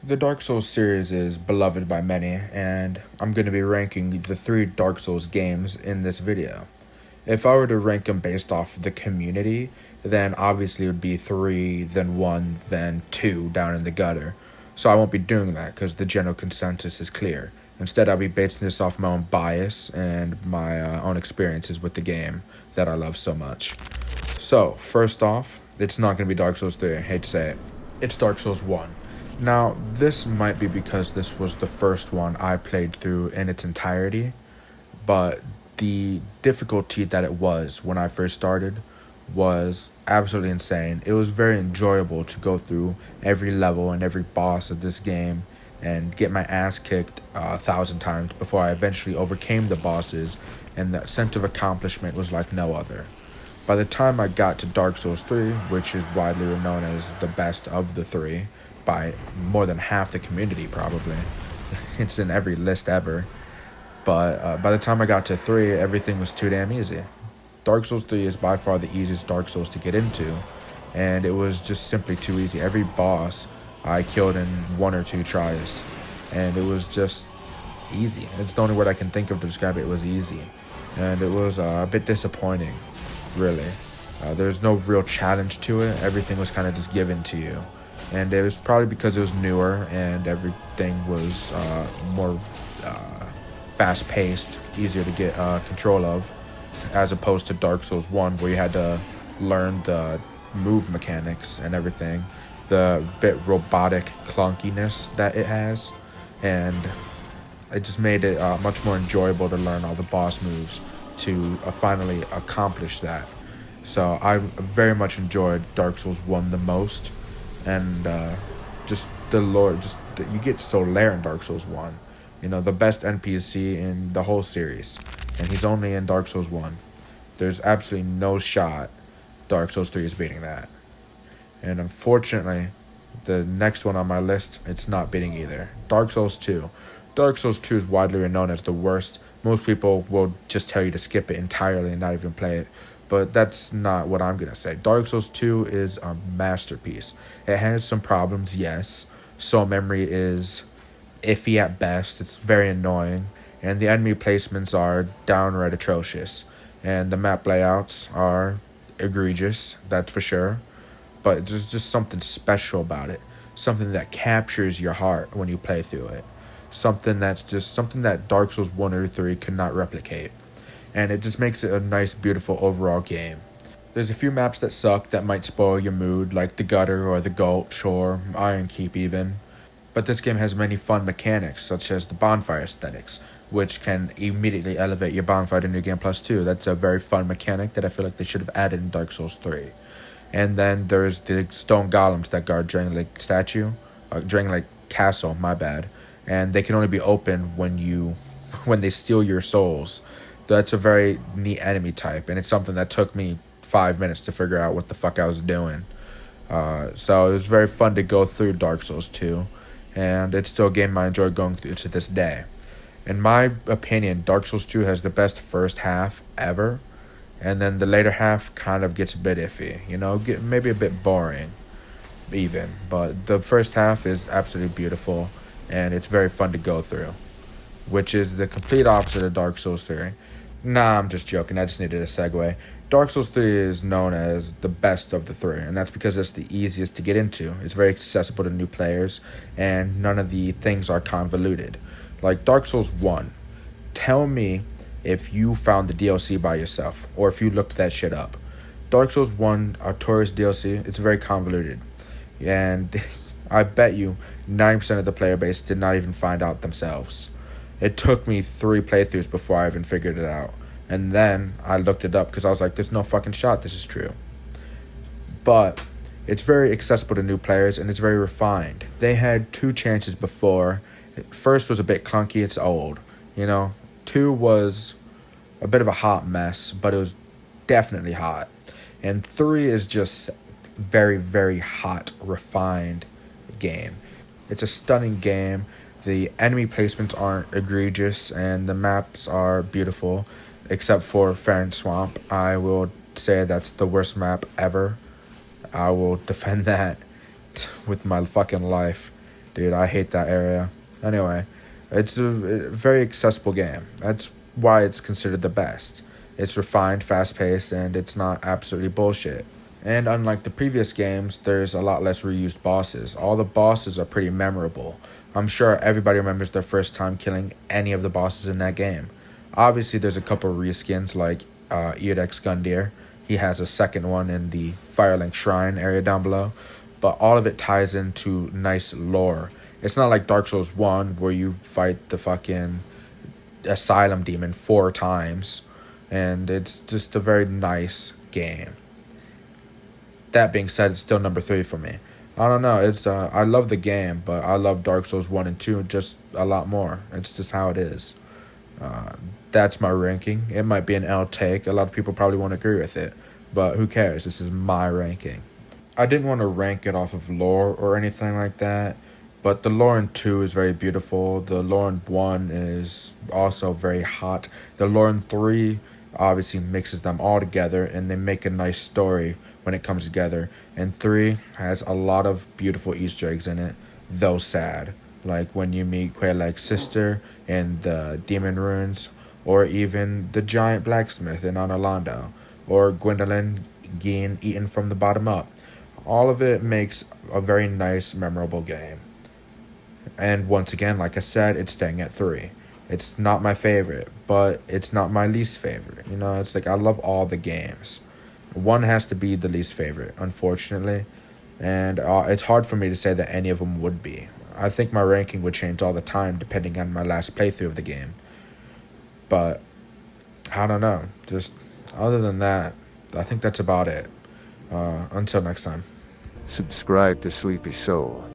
The Dark Souls series is beloved by many, and I'm going to be ranking the three Dark Souls games in this video. If I were to rank them based off the community, then obviously it would be 3, then 1, then 2 down in the gutter. So I won't be doing that because the general consensus is clear. Instead, I'll be basing this off my own bias and my own experiences with the game that I love so much. So, first off, it's not going to be Dark Souls 3, I hate to say it. It's Dark Souls 1. Now, this might be because this was the first one I played through in its entirety, but the difficulty that it was when I first started was absolutely insane. It was very enjoyable to go through every level and every boss of this game and get my ass kicked 1,000 times before I eventually overcame the bosses, and that sense of accomplishment was like no other. By the time I got to Dark Souls 3, which is widely known as the best of the three, by more than half the community probably. It's in every list ever. But by the time I got to 3, everything was too damn easy. Dark Souls 3 is by far the easiest Dark Souls to get into, and it was just simply too easy. Every boss I killed in 1 or 2 tries, and it was just easy. It's the only word I can think of to describe it. It was easy, and it was a bit disappointing, really. There's no real challenge to it. Everything was kind of just given to you. And it was probably because it was newer and everything was more fast-paced, easier to get control of, as opposed to Dark Souls 1, where you had to learn the move mechanics and everything, the bit robotic clunkiness that it has, and it just made it much more enjoyable to learn all the boss moves to finally accomplish that. So I very much enjoyed Dark Souls 1 the most. And just the lore, you get Solaire in Dark Souls 1. You know, the best NPC in the whole series. And he's only in Dark Souls 1. There's absolutely no shot Dark Souls 3 is beating that. And unfortunately, the next one on my list, it's not beating either. Dark Souls 2. Dark Souls 2 is widely known as the worst. Most people will just tell you to skip it entirely and not even play it. But that's not what I'm going to say. Dark Souls 2 is a masterpiece. It has some problems, yes. Soul memory is iffy at best. It's very annoying. And the enemy placements are downright atrocious. And the map layouts are egregious, that's for sure. But there's just something special about it. Something that captures your heart when you play through it. Something that Dark Souls 1 or 3 could not replicate. And it just makes it a nice, beautiful overall game. There's a few maps that suck that might spoil your mood, like the Gutter or the Gulch or Iron Keep even. But this game has many fun mechanics, such as the bonfire aesthetics, which can immediately elevate your bonfire to New Game Plus 2. That's a very fun mechanic that I feel like they should have added in Dark Souls 3. And then there's the stone golems that guard Dragon Lake statue, Dragon Lake Castle, my bad. And they can only be opened when they steal your souls. That's a very neat enemy type, and it's something that took me 5 minutes to figure out what the fuck I was doing. So it was very fun to go through Dark Souls 2, and it's still a game I enjoy going through to this day. In my opinion, Dark Souls 2 has the best first half ever, and then the later half kind of gets a bit iffy, maybe a bit boring even, but the first half is absolutely beautiful, and it's very fun to go through, which is the complete opposite of Dark Souls 3. Nah, I'm just joking. I just needed a segue. Dark Souls 3 is known as the best of the 3, and that's because it's the easiest to get into. It's very accessible to new players, and none of the things are convoluted. Like Dark Souls 1, tell me if you found the DLC by yourself, or if you looked that shit up. Dark Souls 1, Artorias DLC, it's very convoluted, and I bet you 90% of the player base did not even find out themselves. It took me 3 playthroughs before I even figured it out. And then I looked it up because I was like, there's no fucking shot this is true. But it's very accessible to new players, and it's very refined. They had 2 chances before. First was a bit clunky. It's old. 2 was a bit of a hot mess, but it was definitely hot. And 3 is just very, very hot, refined game. It's a stunning game. The enemy placements aren't egregious, and the maps are beautiful, except for Farron Swamp. I will say that's the worst map ever. I will defend that with my fucking life. Dude, I hate that area. Anyway, it's a very accessible game. That's why it's considered the best. It's refined, fast paced, and it's not absolutely bullshit. And unlike the previous games, there's a lot less reused bosses. All the bosses are pretty memorable. I'm sure everybody remembers their first time killing any of the bosses in that game. Obviously, there's a couple reskins like Eodex Gundyr. He has a second one in the Firelink Shrine area down below, but all of it ties into nice lore. It's not like Dark Souls 1 where you fight the fucking Asylum Demon 4 times, and it's just a very nice game. That being said, it's still number 3 for me. I don't know. It's I love the game, but I love Dark Souls 1 and 2 just a lot more. It's just how it is. That's my ranking. It might be an L take. A lot of people probably won't agree with it, but who cares? This is my ranking. I didn't want to rank it off of lore or anything like that, but the lore in 2 is very beautiful. The lore in 1 is also very hot. The lore in 3 obviously mixes them all together, and they make a nice story when it comes together. And 3 has a lot of beautiful Easter eggs in it, though sad. Like when you meet Quelaag's sister in the Demon Ruins, or even the giant blacksmith in Orlando, or Gwendolyn being eaten from the bottom up. All of it makes a very nice, memorable game. And once again, like I said, it's staying at 3. It's not my favorite, but it's not my least favorite. You know, it's like I love all the games. One has to be the least favorite, unfortunately. And it's hard for me to say that any of them would be. I think my ranking would change all the time depending on my last playthrough of the game. But I don't know. Just other than that, I think that's about it. Until next time. Subscribe to Sleepy Soul.